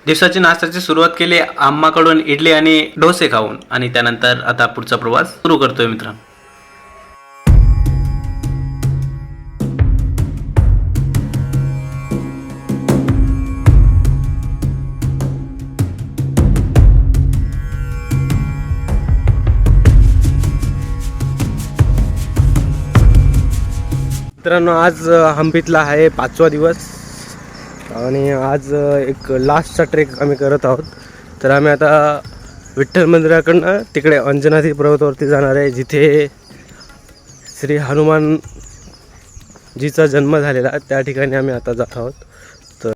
दिवसाची नाश्त्याची सुरुवात केली अम्माकडून इडली आणि डोसे खाऊन, आणि त्यानंतर आता पुढचा प्रवास सुरू करतोय मित्रांनो. मित्रांनो, आज हम्पीतला आहे 5वा दिवस आणि आज एक लास्टचा ट्रेक आम्ही करत आहोत. तर आम्ही आता विठ्ठल मंदिराकडनं तिकडे अंजनाद्री पर्वतावरती जाणार आहे, जिथे श्री हनुमानजीचा जन्म झालेला, त्या ठिकाणी आम्ही आता जात आहोत. तर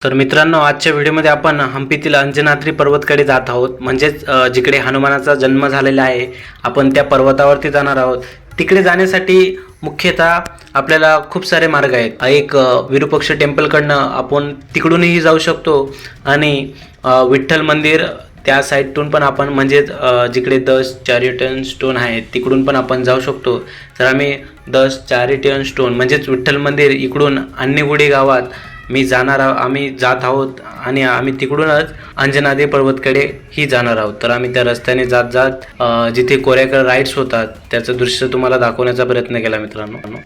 तर मित्रांनो, आजच्या व्हिडिओमध्ये आपण हम्पीतील अंजनाद्री पर्वतकडे जात आहोत. म्हणजेच जिकडे हनुमानाचा जन्म झालेला आहे, आपण त्या पर्वतावरती जाणार आहोत. तिकडे जाण्यासाठी मुख्यतः आपल्याला खूप सारे मार्ग आहेत. एक विरूपक्ष टेम्पलकडनं आपण तिकडूनही जाऊ शकतो आणि विठ्ठल मंदिर त्या साईडतून पण आपण, म्हणजेच जिकडे 10 चॅरिटन स्टोन आहे तिकडून पण आपण जाऊ शकतो. तर आम्ही 10 चॅरिटन स्टोन म्हणजेच विठ्ठल मंदिर इकडून अन्नीगुडी गावात आम्ही जात आहोत आणि आम्ही तिकडूनच अंजनाद्री पर्वतकडे ही जाणार आहोत. तर आम्ही त्या रस्त्याने जात जात जिथे कोरेकर राईड्स होतात त्याचं दृश्य तुम्हाला दाखवण्याचा प्रयत्न केला मित्रांनो.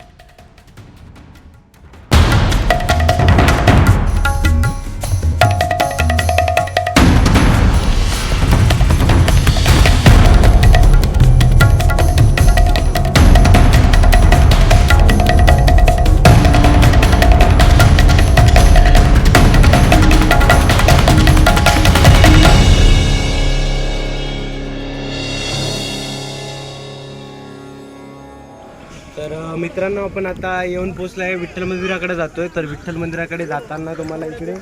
तर मित्रांनो, आपण आता येऊन पोचलो आहे, विठ्ठल मंदिराकडे जातोय. तर विठ्ठल मंदिराकडे जाताना तुम्हाला इकडे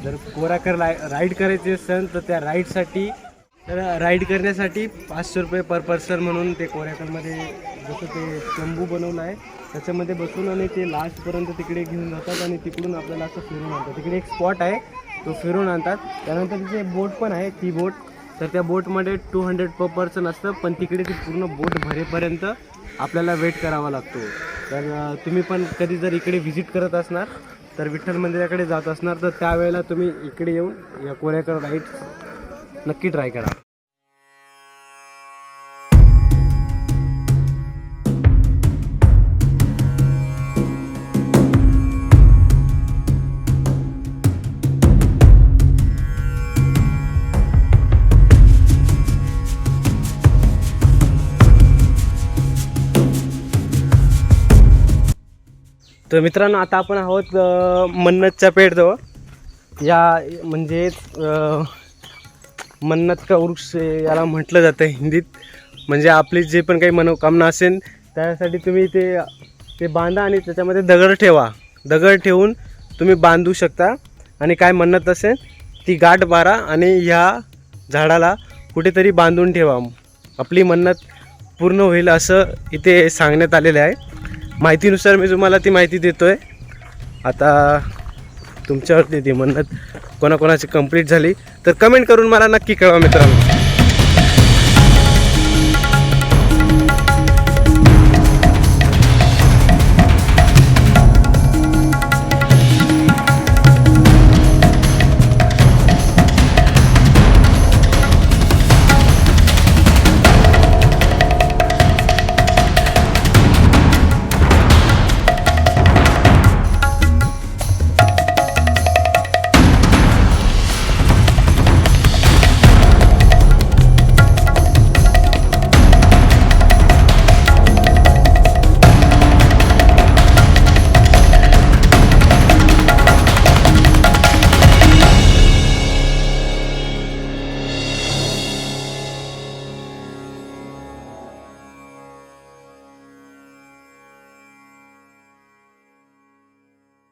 जर कोराकर राईड करायची असेल तर त्या राईडसाठी राईड करण्यासाठी 500 रुपये पर पर्सन म्हणून ते कोराकरमध्ये जसं ते तंबू बनवलं आहे त्याच्यामध्ये बसून आणि ते लास्टपर्यंत तिकडे घेऊन जातात आणि तिकडून आपल्याला असं फिरून आणतात. तिकडे एक स्पॉट आहे, तो फिरून आणतात. त्यानंतर तिथे बोट पण आहे, ती बोट. तर त्या बोटमध्ये 200 पर पर्सन असतं, पण तिकडे ती पूर्ण बोट भरेपर्यंत आपल्याला वेट करावा लागतो. तर तुम्ही पण कधी जर इकडे व्हिजिट करत असणार, तर विठ्ठल मंदिराकडे जात असणार, तर त्यावेळेला तुम्ही इकडे येऊन या कोरेकर राईड नक्की ट्राय करा. तर मित्रांनो, आता आपण आहोत मन्नतच्या पेठजवळ. या म्हणजेच मन्नत का वृक्ष याला म्हटलं जातं हिंदीत. म्हणजे आपली जे पण काही मनोकामना असेल त्यासाठी तुम्ही ते बांधा आणि त्याच्यामध्ये दगड ठेवा. दगड ठेवून तुम्ही बांधू शकता आणि काय मन्नत असेल ती गाठ मारा आणि ह्या झाडाला कुठेतरी बांधून ठेवा. आपली मन्नत पूर्ण होईल असं इथे सांगण्यात आलेलं आहे. माहितीनुसार मी तुम्हाला ती माहिती देतो आहे. आता तुमच्यावरती ती मन्नत कोणाकोणाची कंप्लीट झाली तर कमेंट करून मला नक्की कळवा मित्रांनो.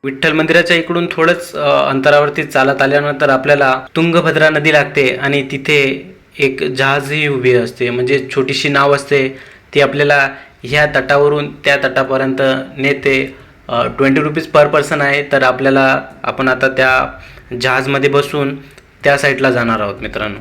विठ्ठल मंदिराच्या इकडून थोडंच अंतरावरती चालत आल्यानंतर आपल्याला तुंगभद्रा नदी लागते आणि तिथे एक जहाजही उभी असते, म्हणजे छोटीशी नाव असते. ती आपल्याला ह्या तटावरून त्या तटापर्यंत नेते. 20 रुपीज पर पर्सन आहे. तर आपण आता त्या जहाजमध्ये बसून त्या साईडला जाणार आहोत मित्रांनो.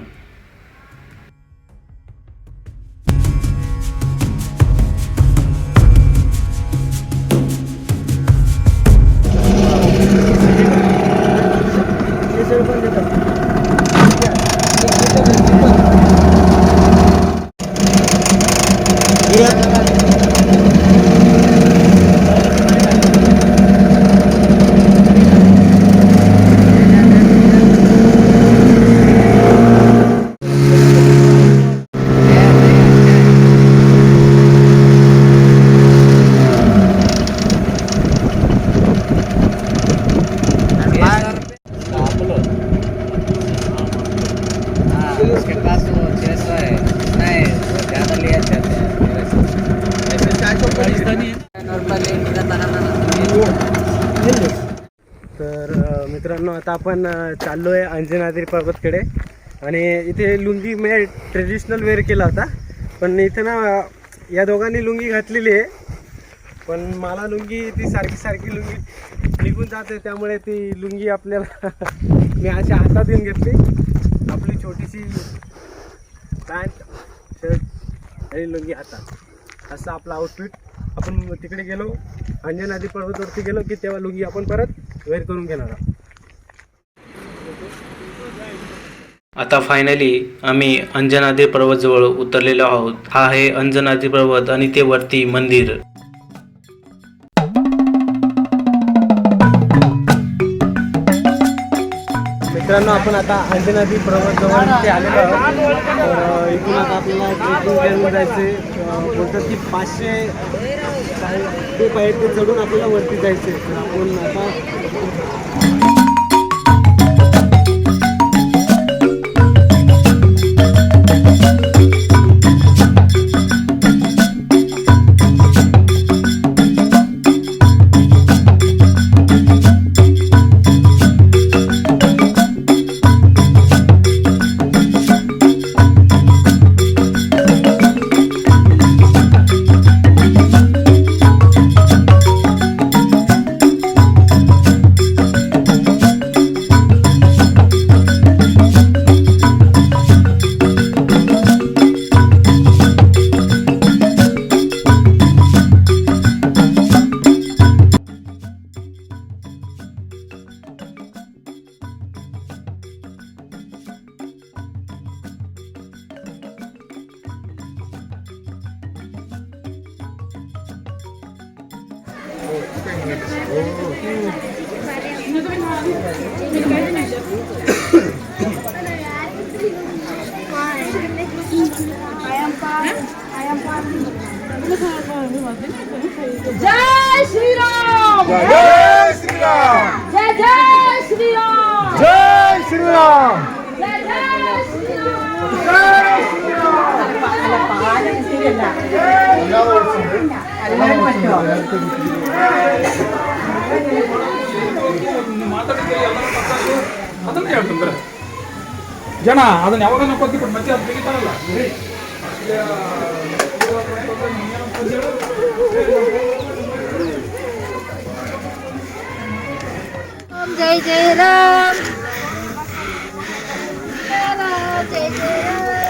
उसके पास वो 600 है, कितना है वो ज़्यादा लिया चाहते हैं मेरे से। तर मित्रांनो आता आपण चाललो आहे अंजनाद्री पर्वतकडे. आणि इथे लुंगी मी ट्रेडिशनल वेअर केला होता, पण इथं ना या दोघांनी लुंगी घातलेली आहे, पण मला लुंगी ती सारखी लुंगी निघून जाते, त्यामुळे ती लुंगी आपल्याला मी अशा हातात येऊन घेतली. आपली छोटीशी पॅन्ट शर्ट आणि लुंगी हातात, असं आपला आउटफिट. आपण तिकडे गेलो, अंजनाद्री पर्वतवरती गेलो की तेव्हा लुंगी आपण परत वेअर करून घेणार आहोत. आता फायनली आम्ही अंजनाद्री पर्वतजवळ उतरलेलो आहोत. हा आहे अंजनाद्री पर्वत आणि ते वरती मंदिर. मित्रांनो आपण आता अंजनाद्री पर्वतजवळ इथे आलेलो आहोत. तर इथून आता आपल्याला ट्रेकिंग करून जायचे. बोलतात की 500 खूप आहे, ते चढून आपल्याला वरती जायचे. तर आपण आता जय श्री राम, जय श्री राम, जय जय श्री राम, जय श्री राम, जय जय श्री राम, जय श्री ಜನ ಅದನ್ನ ಯಾವಾಗ ಕೊತ್ತಿ ಮತ್ತೆ ಅದು ತೆಗಿತಾರಲ್ಲ जय जय राम, जय जय राम,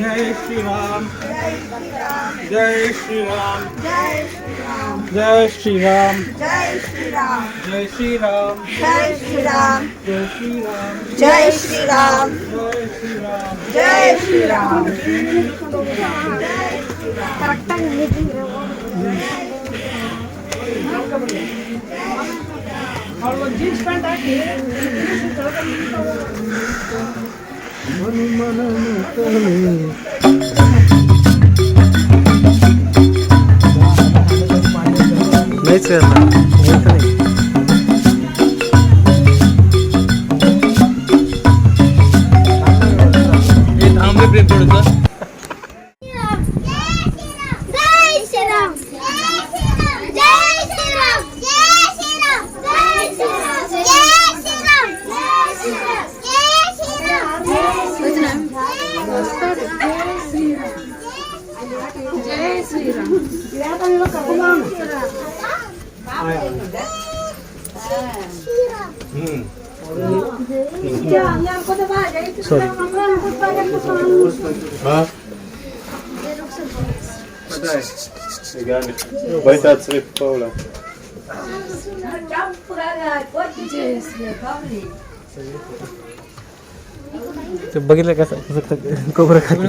जय श्री राम, जय श्री राम, जय श्री राम, जय श्री राम, जय श्री राम, जय श्री राम, जय श्री राम, जय श्री राम, जय श्री राम, जय श्री राम, नाहीच करणार, घ्यायचं नाही. जय श्री राम, ते बघितलं कसं कोबरा खाते.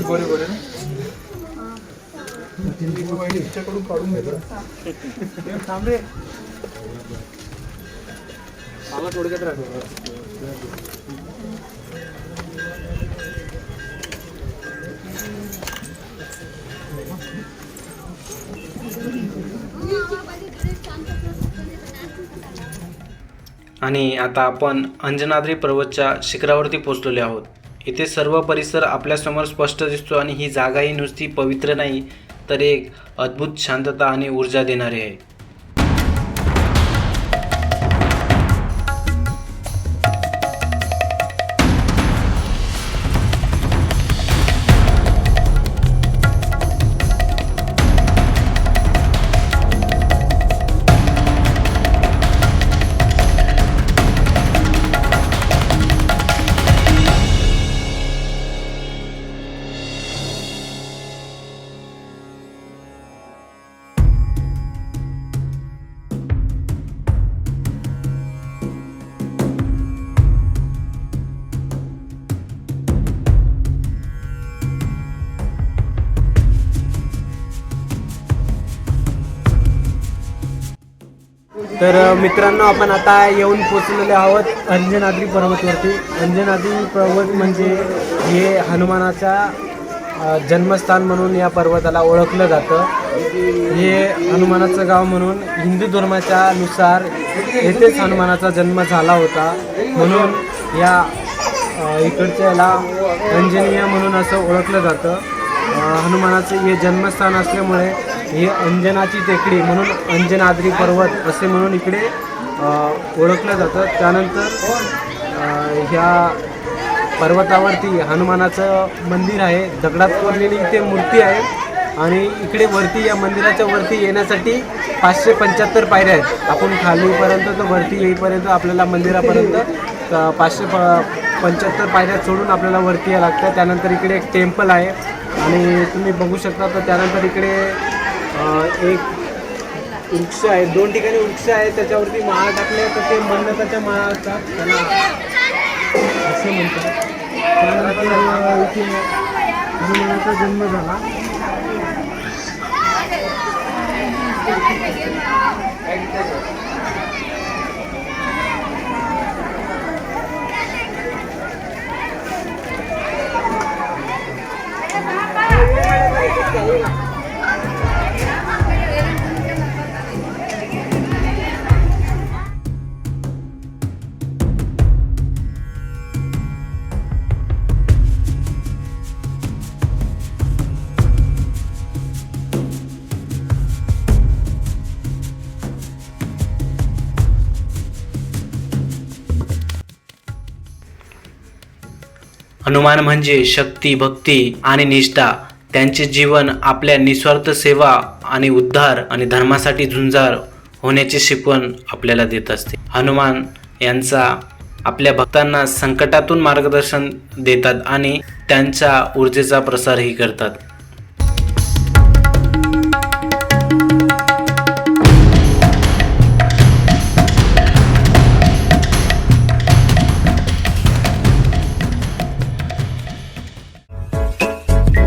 आणि आता आपण अंजनाद्री पर्वतच्या शिखरावरती पोहोचलेलो आहोत. इथे सर्व परिसर आपल्यासमोर स्पष्ट दिसतो आणि ही जागा ही नुसती पवित्र नाही तर एक अद्भुत शांतता आणि ऊर्जा देणारी आहे. तर मित्रांनो, आपण आता येऊन पोचलेले आहोत अंजनाद्री पर्वतवरती. अंजनाद्री पर्वत म्हणजे हे हनुमानाचा जन्मस्थान म्हणून या पर्वताला ओळखलं जातं. हे हनुमानाचं गाव म्हणून हिंदू धर्माच्या नुसार येथेच हनुमानाचा जन्म झाला होता, म्हणून या इकडच्या याला अंजनीय म्हणून असं ओळखलं जातं. हनुमानाचं हे जन्मस्थान असल्यामुळे ही अंजनाची टेकडी म्हणून अंजनाद्री पर्वत असे म्हणून इकडे ओळखलं जातं. त्यानंतर ह्या पर्वतावरती हनुमानाचं मंदिर आहे, दगडात कोरलेली इथे मूर्ती आहे. आणि इकडे वरती या मंदिराच्या वरती येण्यासाठी 575 पायऱ्या आहेत. आपण खालीपर्यंत तर वरती येईपर्यंत आपल्याला मंदिरापर्यंत 575 पायऱ्या सोडून आपल्याला वरती यायला लागतं. त्यानंतर इकडे एक टेम्पल आहे आणि तुम्ही बघू शकता. तर त्यानंतर इकडे एक वृक्ष आहे, 2 ठिकाणी वृक्ष आहे, त्याच्यावरती माळ टाकले तर ते मन्नताच्या माळा असतात, त्याला असं म्हणतात. त्यानंतर इथे हनुमानाचा जन्म झाला. हनुमान म्हणजे शक्ती, भक्ती आणि निष्ठा. त्यांचे जीवन आपल्या निस्वार्थ सेवा आणि उद्धार आणि धर्मासाठी झुंजार होण्याचे शिकवण आपल्याला देत असते. हनुमान यांचा आपल्या भक्तांना संकटातून मार्गदर्शन देतात आणि त्यांच्या ऊर्जेचा प्रसारही करतात.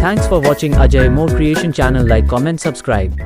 Thanks for watching Ajay More Creation channel. Like, comment, subscribe.